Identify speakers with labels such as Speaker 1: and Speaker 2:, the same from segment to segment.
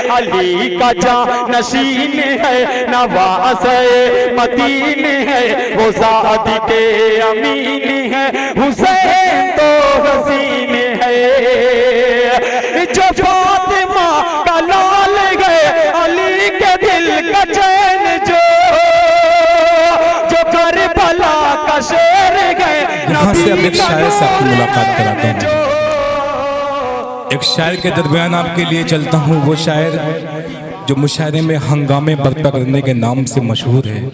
Speaker 1: अली का जानशीन है, नवाज़े मदीन है, वो सादिक़ अमीन है, हुसैन तो हसीन है। जो फातिमा का लाल गए, अली के दिल का चैन जो करबला का शेर गए।
Speaker 2: यहाँ से अब एक शायर से आपकी मुलाकात कराता हूँ। एक शायर के दरमियान आपके लिए चलता हूँ। वो शायर जो मुशायरे में हंगामे बर्पा करने के नाम से मशहूर है,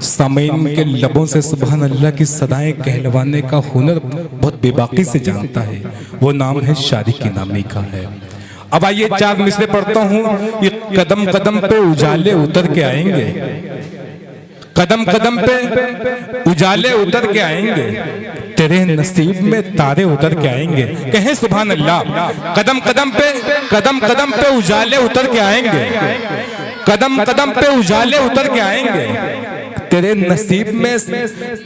Speaker 2: सामीन के लबों से सुबहान अल्लाह की सदाएं कहलवाने का हुनर बहुत बेबाकी से जानता है। वो नाम है शादी की नामी का है। अब आइए चार मिसरे पढ़ता हूँ। ये कदम कदम पे उजाले उतर के आएंगे, कदम कदम पे उजाले उतर के आएंगे, तेरे नसीब में तारे उतर के आएंगे। कहें सुभान अल्लाह। कदम कदम पे उजाले उतर के आएंगे, कदम कदम पे उजाले उतर के आएंगे, तेरे नसीब में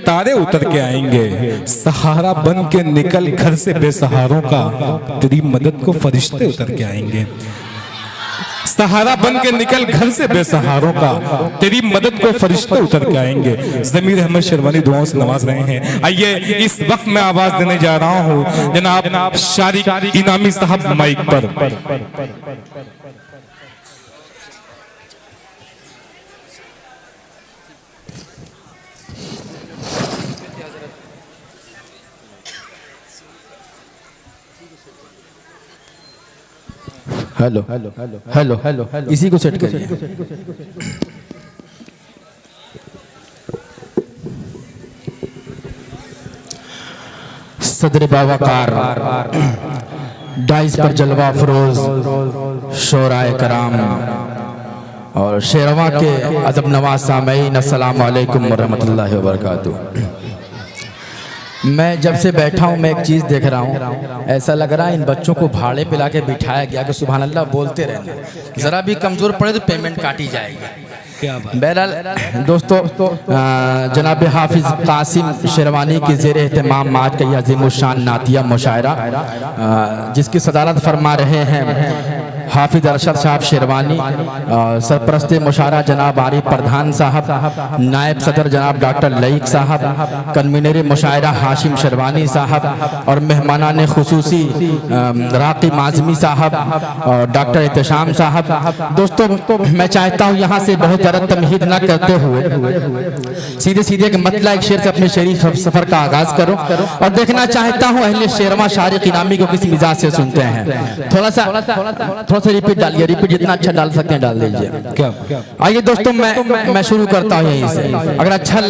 Speaker 2: तारे उतर के आएंगे। सहारा बन के निकल घर से बेसहारों का, तेरी मदद को फरिश्ते उतर के आएंगे। सहारा बन के निकल घर से बेसहारों का, तेरी मदद को फरिश्ते उतर के आएंगे। ज़मीर अहमद शेरवानी दुआओं से नवाज रहे हैं। आइए इस वक्त मैं आवाज देने जा रहा हूँ जनाब शारिक इनामी साहब माइक पर।
Speaker 3: हेलो हेलो हेलो हेलो, इसी को सेट करिए। सदर बावकार, डाइस पर जलवा फरोज शोराए कराम और शेरवा के अदब नवाज सामईन, अस्सलाम वालेकुम वरहमतुल्लाहि वबरकातुहू। मैं जब से बैठा हूँ मैं एक चीज़ देख रहा हूँ, ऐसा लग रहा है इन बच्चों को भाड़े पे लाके बिठाया गया कि सुभान अल्लाह बोलते रहना, ज़रा भी कमज़ोर पड़े तो पेमेंट काटी जाएगी। बहरहाल दोस्तों, जनाब हाफिज़ कासिम शेरवानी की ज़ेर एहतमाम आज का यह अज़ीमुश्शान नातिया मुशायरा, जिसकी सदारत फरमा रहे हैं हाफिज अरशद साहब शेरवानी, सरपरस्त मुशायरा जनाब आरिफ प्रधान साहब, नायब सदर जनाब डॉक्टर लईक साहब, कन्वीनर मुशायरा हाशिम शेरवानी साहब और मेहमानान खुसूसी राक़िब आज़मी साहब और डॉक्टर एहतशाम साहब। दोस्तों मैं चाहता हूँ यहाँ से बहुत ज़्यादा तमहीद न करते हुए सीधे सीधे एक मतला एक शेर से अपने शेरी सफ़र का आगाज़ करो और देखना चाहता हूँ अहले शेरवा शारिक इनामी को किस मिजाज से सुनते हैं। थोड़ा सा रिपीट डालिए, रिपीट जितना अच्छा डाल सकते हैं डाल दीजिए। क्या आइए दोस्तों मैं शुरू करता हूँ यहीं से। अगर अच्छा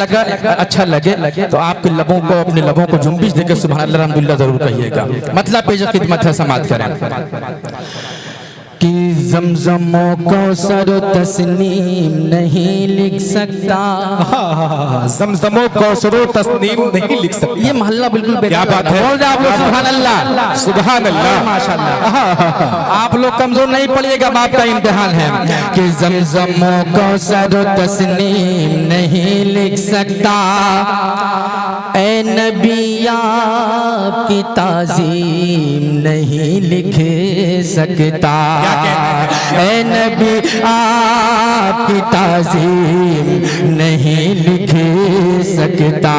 Speaker 3: लगे तो आपके लबों को, अपने लबों को जुम्बिश देकर सुभान अल्लाह अल्हम्दुलिल्लाह जरूर कहिएगा। मतलब पेश खिदमत है, समात करें कि ज़मज़मो कौसर तस्नीम नहीं लिख सकता,
Speaker 2: ज़मज़मो कौसर तस्नीम नहीं लिख सकता।
Speaker 3: ये महल्ला बिल्कुल क्या बात है। सुभान अल्लाह, सुभान अल्लाह, माशाअल्लाह। आप लोग कमजोर नहीं पड़िएगा, बाप का इम्तिहान है कि ज़मज़मो कौसर तस्नीम नहीं लिख सकता, ए नबी आपकी ताज़ीम नहीं लिख सकता, ए नबी आपकी ताज़ीम नहीं लिख सकता,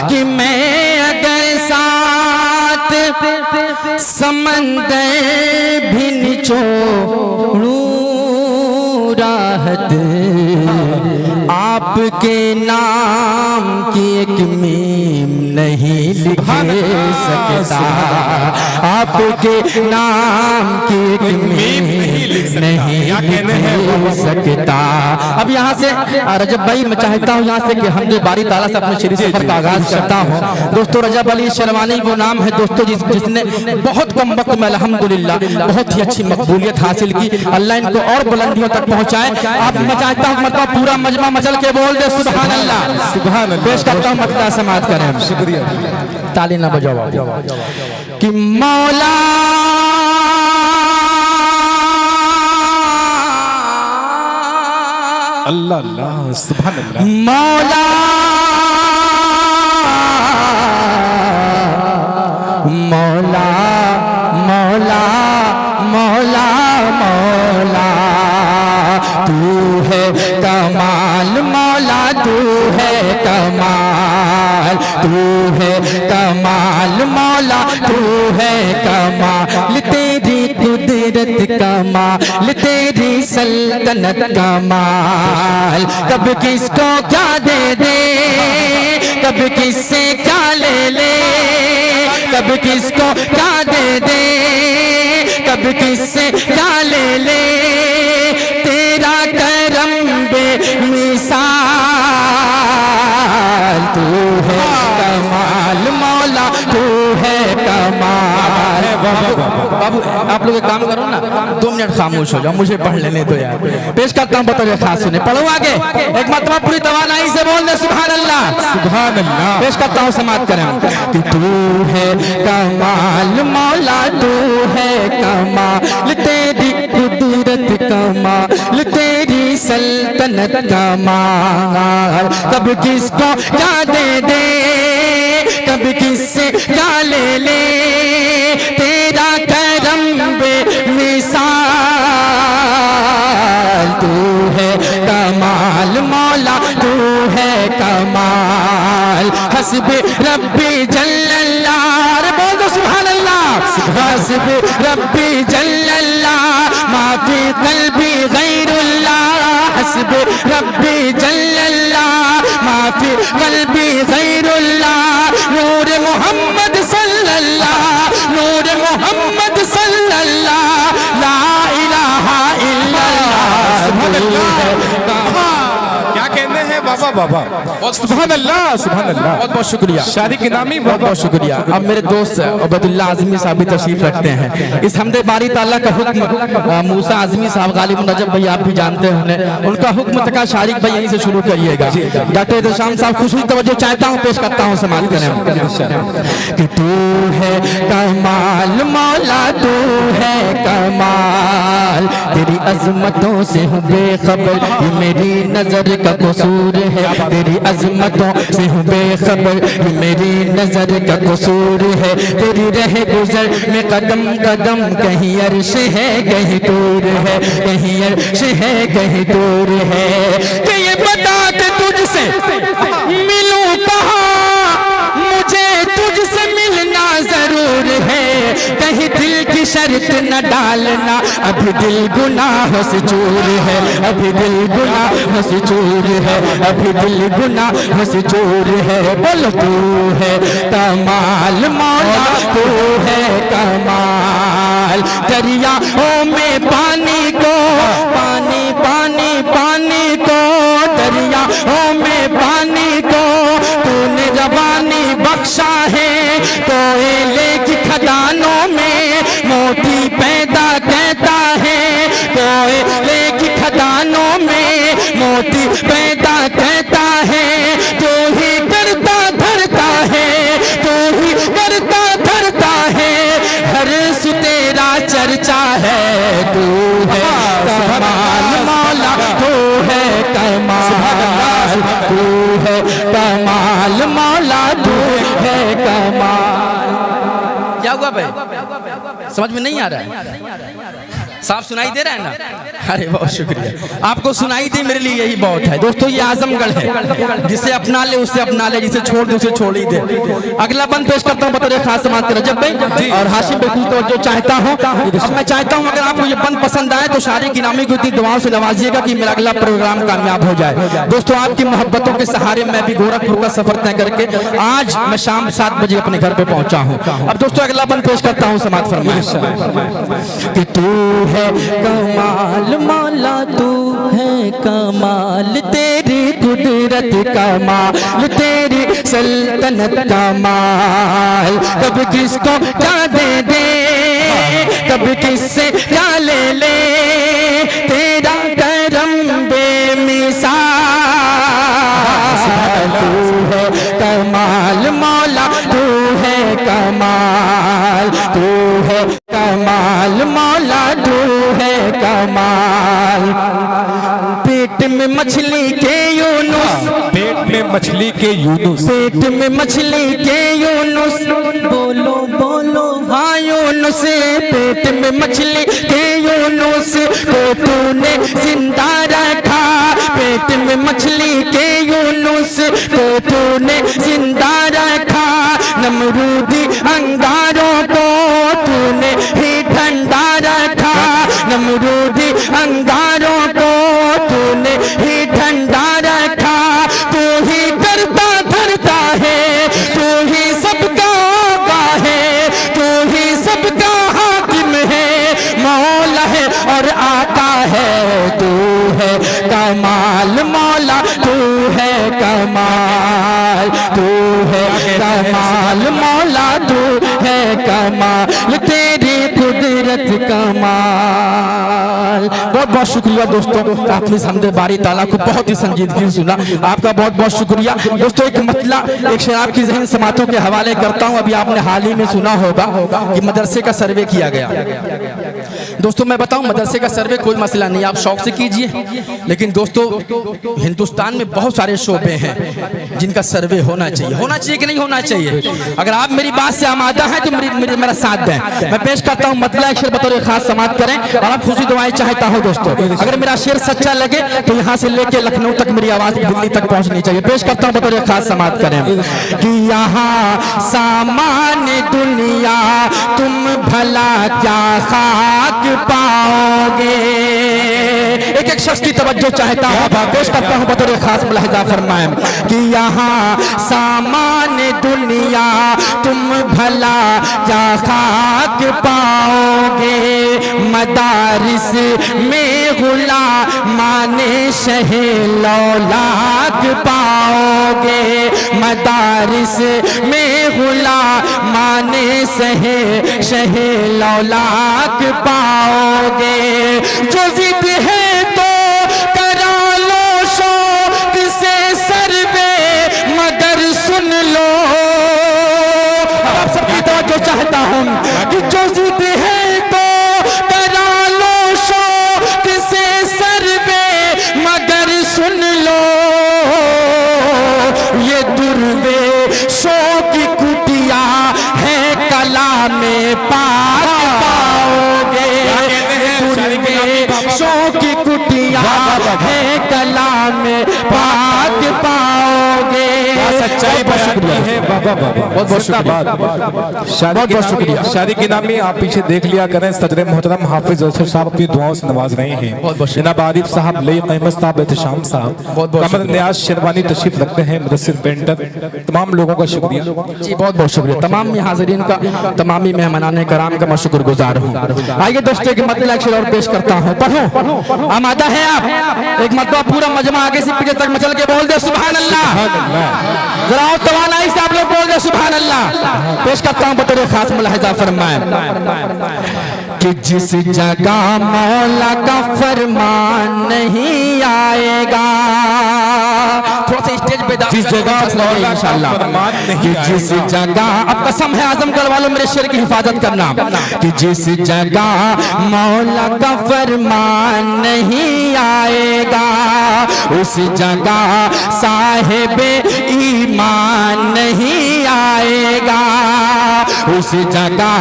Speaker 3: कि मैं अगर साथ समंदर भी निचोड़ूं राहत आपके नाम की एक मीम नहीं लिख सकता, आपके नाम की एक मीम नहीं लिख सकता। अब यहाँ से रजब भाई मैं चाहता हूँ यहाँ से कि हमदे बारी ताला से अपने शेरी सफर का आगाज करता हूँ। दोस्तों रजब अली शेरवानी वो नाम है दोस्तों जिसने बहुत कम वक्त में अल्हम्दुलिल्लाह बहुत ही अच्छी मकबूलियत हासिल की। अल्लाह इनको और बुलंदियों तक पहुँचाए। अब मैं चाहता हूँ मतलब पूरा मजमा मचल के बोल दे सुभान अल्लाह, सुभान अल्लाह। पेश करता हूँ मतलब समात करें, शुक्रिया, ताली ना बजाओ कि मौला
Speaker 2: अल्लाह अल्लाह, सुभान अल्लाह,
Speaker 3: मौला मौला मौला मौला मौला कमाल तेरी सल्तनत कमाल। कब किसको क्या दे दे, कब किससे क्या ले ले, कब किसको क्या दे दे, कब किससे क्या ले ले। तेरा करम बेमिसाल, तू है कमाल मौला, तू है कमाल। बाबू आप लोग एक काम करो ना, 2 मिनट खामोश हो जाओ, मुझे पढ़ लेने दो यार। पेश करता हूँ बतौर खास सुने, पढ़ो आगे एक मरतबा पूरी तवानाई से बोल दे सुभान अल्लाह सुभान अल्लाह। पेश करता हूँ समाप्त करें कि तू है कमाल मौला, तू है कमाल तेरी कुदरत कमाल तेरी सल्तनत कमाल। कब किसको क्या दे दे, कब किससे क्या ले ले। तेरा करम बेमिसाल, तू है कमाल मौला, तू है कमाल। हस्बे रब्बी जल्लल्लाह, अरे बोल दो सुभान अल्लाह। हस्बे रब्बी जल्लल्लाह, माफी कल्बी गैरुल्लाह। हस्बे रब्बी जल्लल्लाह, माफी कल्बी गैरुल्लाह। नूर मोहम्मद सल्लल्लाह, नूर मोहम्मद सल्लल्लाह, ला इलाहा इल्लल्लाह।
Speaker 2: क्या कहने हैं बाबा बाबा, सुभान अल्लाह सुभान अल्लाह।
Speaker 3: बहुत बहुत शुक्रिया
Speaker 2: शादी के नामी
Speaker 3: बहुत बहुत शुक्रिया। अब मेरे दोस्त उबैदुल्ला आज़मी साहब भी तशरीफ रखते हैं। इस हमदे बारी ताला का हुक्म मूसा आज़मी साहब, गालिब नजब भाई आप भी जानते हैं उन्हें, उनका हुक्म तका शारिक भाई यहीं से शुरू करिएगा। डॉक्टर इरशाद साहब खुश हुई तवज्जो चाहता हूँ, पेश करता हूँ समाप्त करें कि तू है कमाल मौला, तू है कमाल तेरी अजमतों से हूँ बेखबर, ये मेरी नजर का कसूर है। तेरी अजमतों से हूँ बेखबर, ये मेरी नजर का कसूर है। तेरी रह गुजर में कदम कदम, कहीं अर्श है कहीं दूर है, कहीं अर्श है कहीं दूर है। कि ये बता के तुझसे मिलूं कहाँ, मुझे तुझसे मिलना जरूर है। कहीं दिल की शर्त न डालना, अभी दिल गुनाहों से चूर है, अभी दिल गुनाहों से चूर है, अभी दिल गुनाहों से चूर है। बोल तू है कमाल मौला, तू है कमाल। दरियाओं में पानी को, पानी पानी पानी को, दरियाओं में पानी को तूने रवानी बख्शा है। कोयले की खदानों में मोती पैदा कहता है, कोयले की खदानों में मोती पैदा कहता है। तू ही करता धरता है, तू ही करता धरता है, हर सु तेरा चर्चा है। तू है कमाल मौला, तू है कमाल, तू है कमाल मौला, तू है कमाल। क्या हुआ भाई, समझ में नहीं आ रहा है? साफ सुनाई दे रहा है ना? अरे बहुत शुक्रिया, आपको सुनाई दे मेरे लिए यही बहुत है। दोस्तों ये आजमगढ़ है, जिसे अपना ले उससे अपना ले, जिसे छोड़ दे उसे छोड़ ही दे। अगला बंद पेश करता हूँ बतौर खास समाज के रजब भाई और हाशिम भाई को जो चाहता हूँ। अब मैं चाहता हूँ अगर आपको ये बंद पसंद आए तो शारी की नामी को इतनी दुआओं से नवाजिएगा कि मेरा अगला प्रोग्राम कामयाब हो जाए। दोस्तों आपकी मोहब्बतों के सहारे मैं भी गोरखपुर का सफर तय करके आज मैं शाम 7 बजे अपने घर पे पहुंचा हूँ। अब दोस्तों अगला बंद पेश करता हूँ समाज फरमाइश कि तू है कमाल मौला, तू है कमाल तेरी कुदरत कमाल तेरी सल्तनत कमाल। कब किसको क्या दे दे, कब किससे क्या ले ले, तेरा करम बेमिसाल। तू है कमाल मौला, तू है कमाल, तू है कमाल मौला, तू है कमाल। पेट में मछली के यूनुस,
Speaker 2: पेट में मछली के यूनुस,
Speaker 3: पेट में मछली के यूनुस, बोलो बोलो हाँ यूनुस। पेट में मछली के यूनुस को तूने जिंदा रखा, पेट में मछली के यूनुस को तूने जिंदा रखा। नमरूदी अंगारों को तूने ही ठंडा रखा, रूठी अंगारों को तूने ही ठंडा रखा। तू ही करता धरता है, तू ही सबका आका है, तू ही सबका हाकिम है, मौला है और आका है। तू है कमाल मौला, तू है कमाल, तू है कमाल मौला, तू है कमाल, तेरी कुदरत कमाल। बहुत बहुत शुक्रिया दोस्तों, आपने समझे बारी ताला को बहुत ही संजीदगी से सुना, आपका बहुत बहुत शुक्रिया दोस्तों। एक मतला एक शेर आपकी ज़हन समातों के हवाले करता हूँ। अभी आपने हाल ही में सुना होगा कि मदरसे का सर्वे किया गया। दोस्तों मैं बताऊं, मदरसे का सर्वे कोई मसला नहीं, आप शौक से कीजिए, लेकिन दोस्तों हिंदुस्तान में बहुत सारे शोबे हैं जिनका सर्वे होना चाहिए कि नहीं होना चाहिए। अगर आप मेरी बात से आमादा हैं तो मेरा साथ दें। मैं पेश करता हूं मतला एक शेर बतौर खास समात करें और आप खुशी दुआएं चाहता हूं दोस्तों। अगर मेरा शेर सच्चा लगे तो यहाँ से लेके लखनऊ तक मेरी आवाज दिल्ली तक पहुंचनी चाहिए। पेश करता हूं बतौर खास समात करें कि यहाँ सामान दुनिया तुम भला क्या खाक पाओगे। एक एक शख्स की तवज्जो चाहता हूँ, पेश करता हूँ बतौर खास मुलाहिजा फरमाएं कि यहाँ सामान दुनिया तुम भला क्या खाक पाओगे। मदारिस में गुलामाने शहे लौलाक पाओगे। मदारिस में गुलामाने शहे लौलाक पाओगे। जो जिद है तो करा लो शौक से सर्वे, मगर सुन लो। आप सबकी तवज्जो चाहता हूं कि जो जिद है तो करा लो शौक से सर्वे, मगर सुन लो। ये दुर्वेशों की कुटिया है कला में पाक पाओगे। दुर्वेशों की कुटिया है कला में पाक पाओगे। सच्चाई है। बहुत बहुत शुक्रिया।
Speaker 2: शादी के नाम में आप पीछे देख लिया करें, सदर मोहतरम हाफिज अशरफ साहब अपनी दुआओं से नवाज रहे हैं। जनाब आरिफ साहब, लई अहमद साहब, एहतशाम साहब, कमर नियाज शेरवानी तशरीफ रखते हैं, मुदस्सिर पेंटर, तमाम लोगों का शुक्रिया
Speaker 3: जी, बहुत बहुत शुक्रिया। तमाम हाज़रीन का, तमाम मेहमानान कराम का मैं शुक्रगुजार हूँ। आइए दोस्तों एक मतलब अक्षर और पेश करता हूँ, पढ़ो। आमादा है आप? एक मतलब पूरा मजमा आगे से पीछे तक मचल के बोल दे सुभान अल्लाह। जरा और तवानाई से आप लोग बोल दे सुभान अल्लाह। पेश करता हूँ बतौर खास मुलाहिजा फरमाएं कि जिस जगह मौला का फरमान नहीं आएगा, थोड़ा सा स्टेज पे जिस जगह इंशाअल्लाह, कि जिस जगह, अब कसम है आजमगढ़ वालों मेरे शेर की हिफाजत करना, कि जिस जगह मौला का फरमान नहीं आएगा, उस जगह साहिबे ईमान नहीं आएगा। उस जगह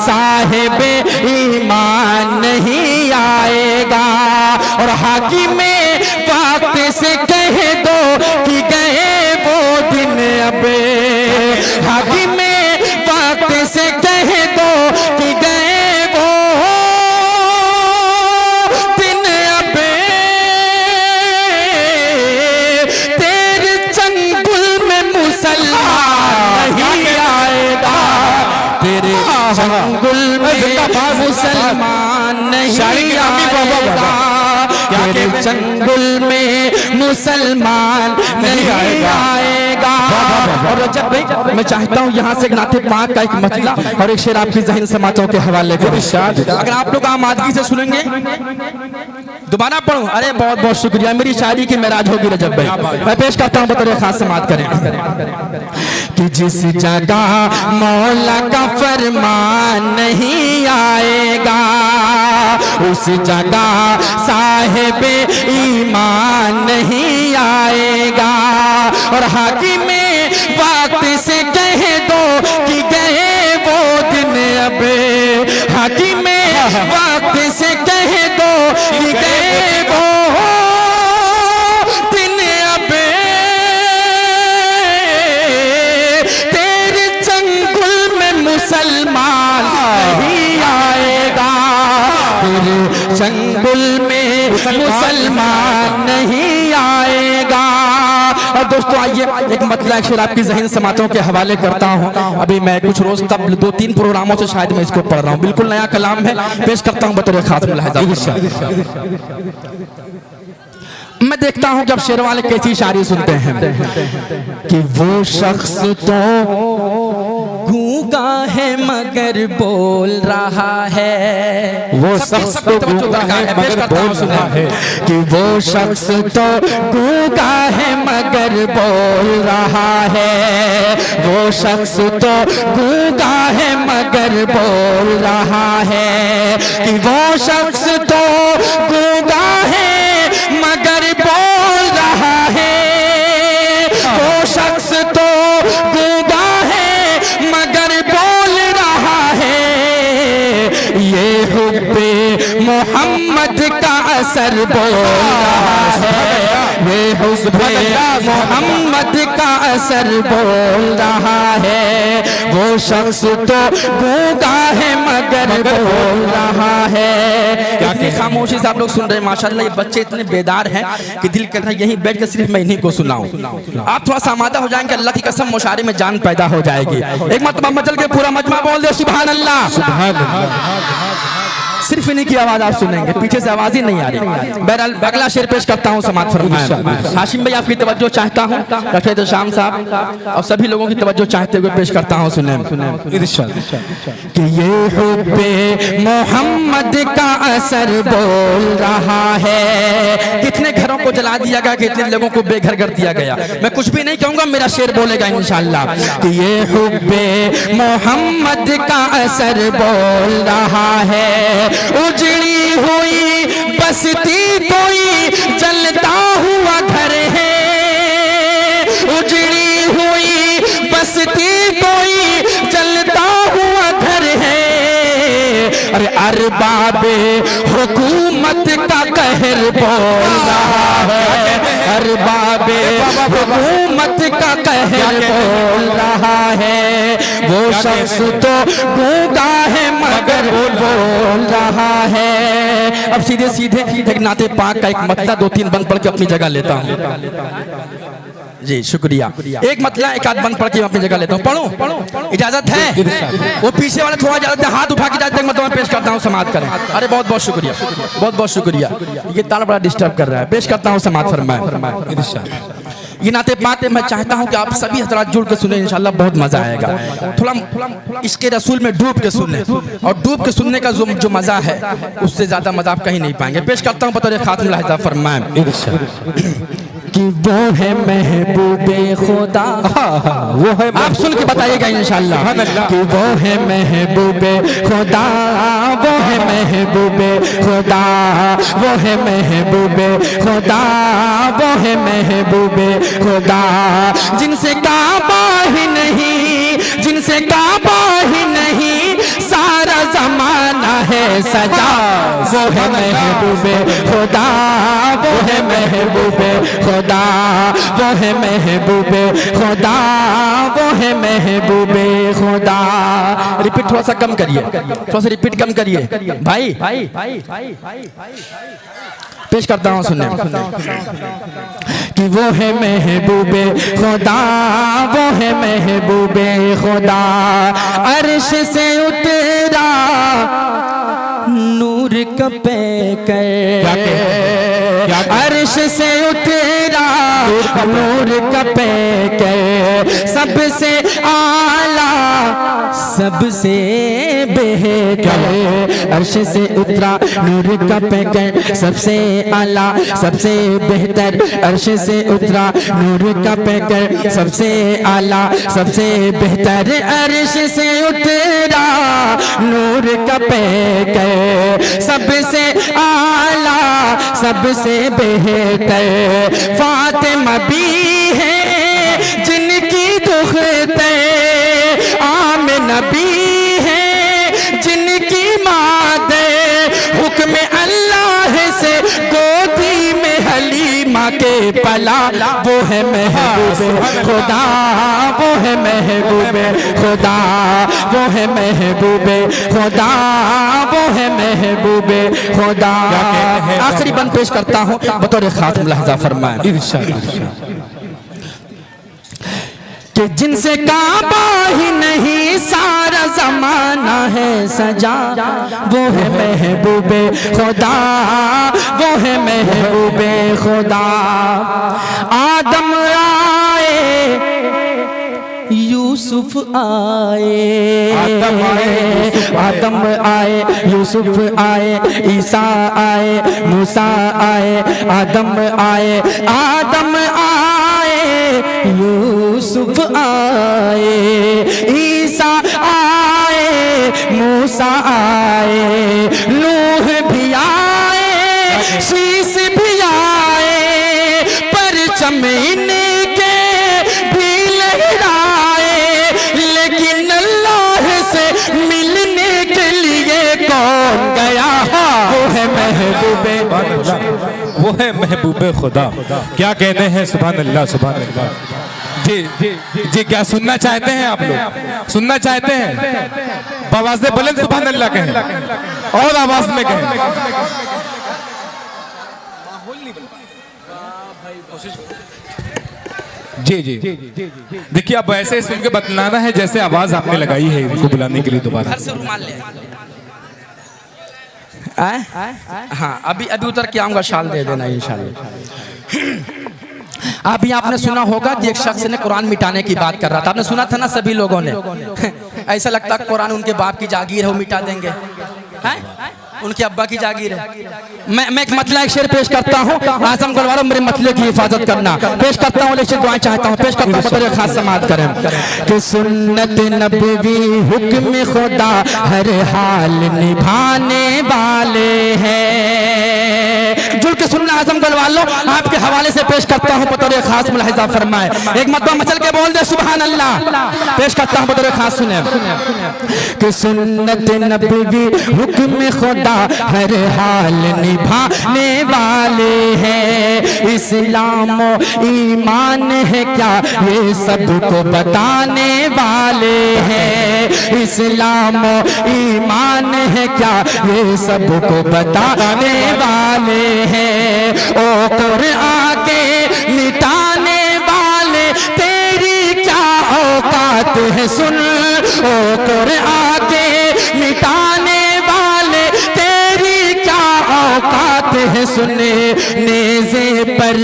Speaker 3: साहिबे ईमान नहीं आएगा। और हाकिमे वक्त से कह दो कि गए वो दिन अबे। हाकिमे वक्त से कह दो कि गए वो दिन अबे। तेरे चंगुल में मुसलमान नहीं आएगा। तेरे चंगुल में मुसलमान नहीं आएगा। तेरे चंगुल में मुसलमान नहीं आएगा। और रजब भाई, मैं चाहता हूँ यहाँ से एक नाते पाक का एक मतला और एक शेर आपकी ज़हन समातों के हवाले करें। अगर आप लोग आमादगी से सुनेंगे, दोबारा पढ़ूं? अरे बहुत बहुत शुक्रिया, मेरी शायरी की मेराज होगी रजब भाई। मैं पेश करता हूँ बतौर खास समात करें कि जिस जगह मौला का फरमान नहीं आएगा, उस जगह साहिबे ईमान नहीं आएगा। और हाकिमे वक्त से कह दो कि गए वो दिन अबे। हाकिमे वक्त से कह दो कि गए वो दिन अबे। तेरे चंगुल में मुसलमान नहीं आएगा। तेरे चंगुल इस्तांबुल में मुसलमान नहीं आएगा। और दोस्तों आइए एक मतलब अक्षर आपकी ज़हन समातों के हवाले करता हूँ। अभी मैं कुछ रोज तब 2-3 प्रोग्रामों से शायद मैं इसको पढ़ रहा हूँ, बिल्कुल नया कलाम है, पेश करता हूँ बतौर खास मुलाहिज़ा। मैं देखता हूँ जब शेर वाले कैसी शायरी सुनते हैं कि वो शख्स तो गूंगा है मगर बोल रहा है, वो शख्स तो गूंगा है मगर बोल रहा है, कि वो शख्स तो गूंगा है मगर बोल रहा है, वो शख्स तो गूंगा है मगर बोल रहा है, कि वो शख्स तो गूंगा है मगर बोल रहा है, वो शख्स तो गूंगा है मगर बोल रहा है, ये हुब्बे मोहम्मद का असर बोल रहा है, ये हुब्बे मोहम्मद का असर बोल रहा है, वो शख्स तो गूंगा है मगर बोल रहा है। इतनी खामोशी से आप लोग सुन रहे हैं, माशाल्लाह ये बच्चे इतने बेदार हैं कि दिल कहता है यहीं बैठ कर सिर्फ मैं इन्हीं को सुनाऊं। आप थोड़ा सा आमादा हो जाएंगे, अल्लाह की कसम मुशारे में जान पैदा हो जाएगी। एक मरतबा मचल के पूरा मजमा बोल दे सुभान अल्लाह, सुभान अल्लाह। सिर्फ इन्हीं की आवाज आप सुनेंगे, पीछे से आवाज ही नहीं आ रही। बहरहाल अगला शेर पेश करता हूँ, समात फरमाएं। हाशिम भाई आपकी तवज्जो चाहता हूँ, रफीक शाम साहब और सभी लोगों की तवज्जो चाहते हुए पेश करता हूँ, सुने कि ये हुब्बे मोहम्मद का असर बोल रहा है। कितने घरों को जला दिया गया, कितने लोगों को बेघर कर दिया गया। मैं कुछ भी नहीं कहूंगा, मेरा शेर बोलेगा इंशाअल्लाह कि ये हुब्बे मोहम्मद का असर बोल रहा है। उजड़ी हुई बसती कोई जलता हुआ घर है, उजड़ी हुई बसती कोई जलता हुआ घर है, अरे अरबाबे हुकूमत का कहर बोल रहा है, अरबाबे हुकूमत का कहर बोल रहा है, वो शख्स तो गूंगा है मगर बोल रहा है। अब सीधे सीधे एक नाते पाक का एक मतला 2-3 बंद पढ़ के अपनी जगह लेता हूँ। जी शुक्रिया। एक मतला एक आध बंद पढ़ के अपनी जगह लेता हूँ। पढ़ो, इजाजत है? वो पीछे वाले थोड़ा इजाजत है, हाथ उठा के इजाजत मतलब मैं पेश करता हूँ, समाप्त करें। अरे बहुत बहुत शुक्रिया, बहुत बहुत शुक्रिया। ये ताला बड़ा डिस्टर्ब कर रहा है, पेश करता हूँ, समाप्त फरमाएं। ये नाते पाक मैं चाहता हूँ कि आप सभी हजरात जुड़ के सुने, इंशाल्लाह बहुत मजा आएगा। थोड़ा इसके रसूल में डूब के सुने, और डूब के सुनने का जो मजा है उससे ज्यादा मजा आप कहीं नहीं पाएंगे। पेश करता हूँ बतौर खातिम मुलाहिज़ा फरमाएं कि वो है महबूबे खुदा, वो है, आप सुन के बताइएगा इंशाल्लाह कि वो है महबूबे खुदा, वो है महबूबे खुदा, वो है महबूबे खुदा, वो है महबूबे खुदा, जिनसे काबा ही नहीं, जिनसे काबा ही नहीं सारा जमाना है सजा, वो है महबूबे खुदा, वो है महबूबे खुदा, वो है महबूबे खुदा, वो है महबूबे खुदा। रिपीट थोड़ा सा कम करिए, थोड़ा सा रिपीट कम करिए भाई। पेश करता हूँ सुनने कि वो है महबूबे खुदा, वो है महबूबे खुदा, अर्श से उतरा नूर कपे कर, अर्श से उतरा नूर कपे कर, सबसे आला सबसे बेहतर, अर्श से उतरा नूर कपे कर, सबसे आला सबसे बेहतर, अर्श से उतरा नूर कपे कर, सबसे आला सबसे बेहतर, अर्श से उतरा नूर कपे कर, सबसे आला सबसे बेहतर, फातिमा भी है जिनकी दुखते, आमिना भी है जिनकी मादे, हुक्म अल्लाह से गोदी में हलीमा के पला, वो है महबूबे खुदा, वो है महबूबे खुदा, वो है महबूबे खुदा, वो है महबूबे खुदा। आखिरी बंद पेश करता हूँ बतौर खातिम लहजा फरमाए कि जिनसे काबा ही नहीं सारा जमाना है सजा, वो है महबूबे खुदा, वो है महबूबे खुदा। आदम आए, यूसुफ आए, आदम आए, यूसुफ आए, ईसा आए, मूसा आए, आदम आए, आदम आए, यूसुफ आए, ईसा आए, मूसा आए, नूह भी आए, शीश भी आए, परचम इनके भी लहराए, लेकिन अल्लाह से मिलने के लिए कौन गया? वो है महबूबे,
Speaker 2: वो है महबूबे खुदा। क्या कहते हैं? सुभान अल्लाह, सुभान अल्लाह। जी जी, क्या सुनना चाहते हैं आप लोग? सुनना चाहते हैं? आवाज़ बुलंद सुभान अल्लाह कहें और आवाज में कहें। जी जी, देखिए अब ऐसे सुन के बतलाना है जैसे आवाज आपने लगाई है इनको बुलाने के लिए दोबारा।
Speaker 3: हाँ, अभी उतर के आऊंगा, शाल दे देना इंशाल्लाह। अभी आपने सुना होगा कि एक शख्स ने कुरान मिटाने की बात कर रहा था। आपने सुना था ना सभी लोगों ने? ऐसा लगता है कुरान उनके बाप की जागीर है, वो मिटा देंगे। उनके अब्बा की जागीर है। मैं एक मतला एक शेर पेश करता हूँ, आजम गलवारों मेरे मतले की हिफाजत करना। पेश करता हूँ, लेकिन दुआएं चाहता हूँ, पेश करता हूँ, बतौर खास समाअत करें कि सुन्नत नबवी हुक्म खुदा हर हाल निभाने वाले हैं। जुल के सुनना आजम गलवालों, आपके हवाले से पेश करता हूँ बतौर खास मुलाहिजा फरमाए। एक मरतबा मचल के बोल दे सुभान अल्लाह। पेश करता हूँ बतौर खास, सुने कि सुन्नत नबवी हुक्म खुदा हर हाल निभाने वाले हैं। इस्लाम ईमान है क्या ये सबको बताने वाले हैं। इस्लाम ईमान है क्या ये सबको बताने वाले हैं। ओ कुरान के मिटाने वाले तेरी क्या औकात है सुन। ओ कुरान के मिटाने औकात है सुने। नेज़े पर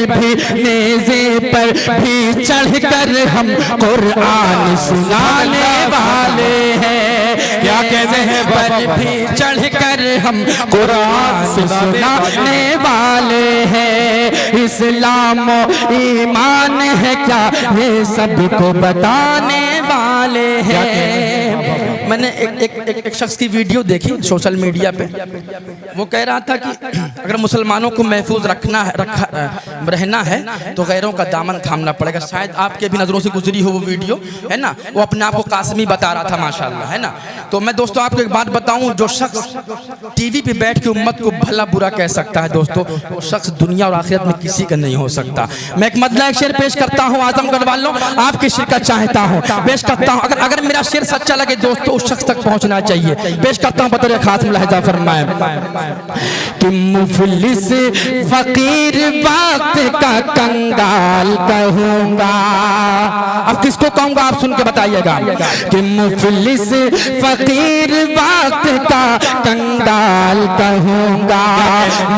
Speaker 3: भी चढ़कर हम कुरान सुनाने वाले हैं। क्या कहते हैं? पर भी चढ़कर हम कुरान सुनाने वाले हैं। इस्लाम ईमान है क्या ये सबको बताने वाले हैं। मैंने एक शख्स की वीडियो देखी सोशल मीडिया पे। वो कह रहा था कि अगर मुसलमानों को महफूज रहना है तो गैरों का दामन थामना पड़ेगा। शायद आपके भी नज़रों से गुजरी हो वो वीडियो, है ना। वो अपने आप को कासमी बता रहा था माशाल्लाह, है ना। तो मैं दोस्तों आपको एक बात बताऊं, जो शख्स टीवी पे बैठ के उम्मत को भला बुरा कह सकता है दोस्तों, वो शख्स दुनिया और आखिरत में किसी का नहीं हो सकता। मैं एक मतला एक शेर पेश करता हूँ आजमगढ़ वालों, आपकी शिरकत चाहता हूँ, पेश करता हूँ। अगर मेरा शेर सच्चा लगे दोस्तों उस शख्स तक पहुँचना चाहिए। पेश करता हूँ बतौर खास लहजा फरमाए कि मुफलिस फकीर वक्त का कंगाल कहूँगा। अब किसको कहूँगा आप सुन के बताइएगा कि मुफलिस फकीर वक्त का कंगाल कहूँगा।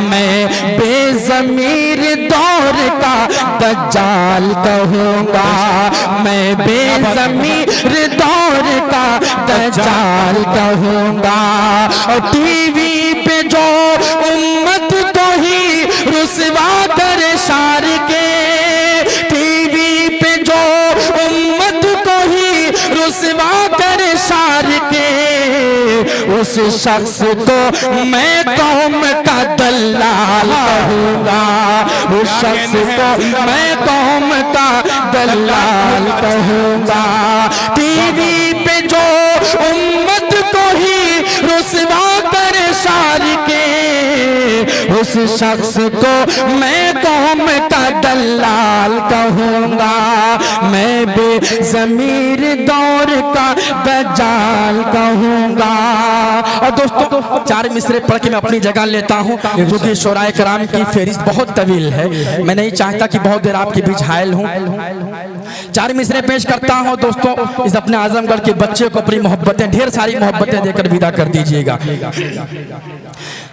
Speaker 3: मैं बेज़मीर दौर का दज्जाल कहूँगा। मैं बेज़मीर दौर का दज्जाल कहूँगा। और टीवी पे जो उम्मत को ही रुसवा कर शार के, टीवी पे जो उम्मत को ही रुसवा कर शार के, उस शख्स को मैं कौम का दल्लाल कहूँगा। उस शख्स को मैं कौम का दल्लाल कहूँगा। टीवी पे जो उम्मत को ही रुसवा कर शार के, उस शख्स को मैं कौम का दलाल कहूँगा, मैं बेज़मीर दौर का दज्जाल कहूँगा। और दोस्तों 4 मिसरे पढ़ के मैं अपनी जगह लेता हूँ, क्योंकि शोराए कराम की फहरिस्त बहुत तवील है, मैं नहीं चाहता कि बहुत देर आपके बीच हायल हूँ। 4 मिसरे पेश करता हूँ दोस्तों, इस अपने आजमगढ़ के बच्चे को अपनी मोहब्बतें, ढेर सारी मोहब्बतें देकर विदा कर दीजिएगा।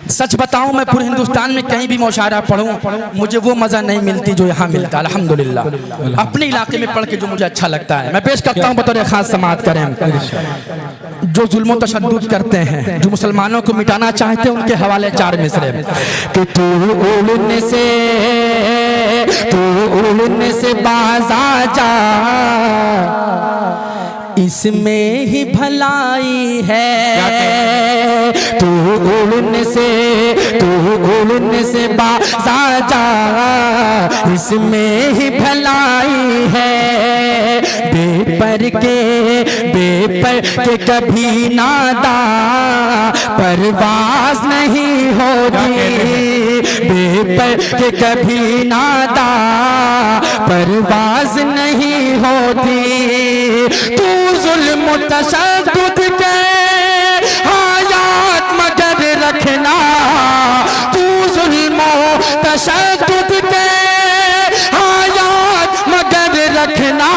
Speaker 3: सच बताऊं, मैं पूरे हिंदुस्तान में कहीं भी मुशायरा पढ़ूं, मुझे वो मजा नहीं मिलती जो यहाँ मिलता है। अल्हम्दुलिल्लाह अपने इलाके में पढ़ के जो मुझे अच्छा लगता है मैं पेश करता हूँ बतौर खास समाअत करें। जो जुल्म तशद्दुद करते हैं, जो मुसलमानों को मिटाना चाहते हैं, उनके हवाले 4 मिसरे कि तू उड़ने से बाज आ जा, इसमें ही भलाई है। तू उड़ने से बाज आ जा, इसमें ही भलाई है। बेपर के कभी नादा परवाज नहीं होती, बेपर के कभी नादा परवाज नहीं होती। तू जुल्म तशद्दुद के हालात मगर रखना, तू जुल्म तशद्दुद के हालात मगर रखना।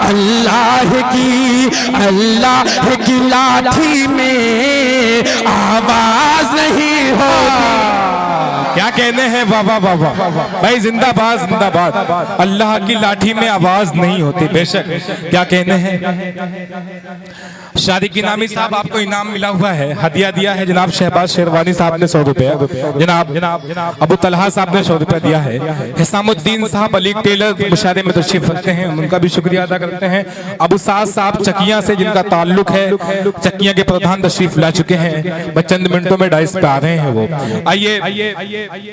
Speaker 3: अल्लाह की लाठी में आवाज नहीं होगी।
Speaker 2: क्या कहने हैं, वाह वाह वाह वाह भाई, जिंदाबाद जिंदाबाद। अल्लाह की लाठी में आवाज नहीं होती, बेशक क्या कहने हैं। शादी की नामी साहब आपको इनाम मिला हुआ है, हदिया दिया है जनाब शहबाज शेरवानी साहब ने 100 रुपया, जनाब अबू तलहा साहब ने 100 रुपया दिया है। हिसामुद्दीन साहब अली टेलर मुशायरे में तशरीफ रखते हैं, उनका भी शुक्रिया अदा करते हैं। अबू साद साहब चकिया से जिनका ताल्लुक है, चकिया के प्रधान तशरीफ ला चुके हैं, बस चंद मिनटों में डाइस पे आ रहे हैं वो। आइए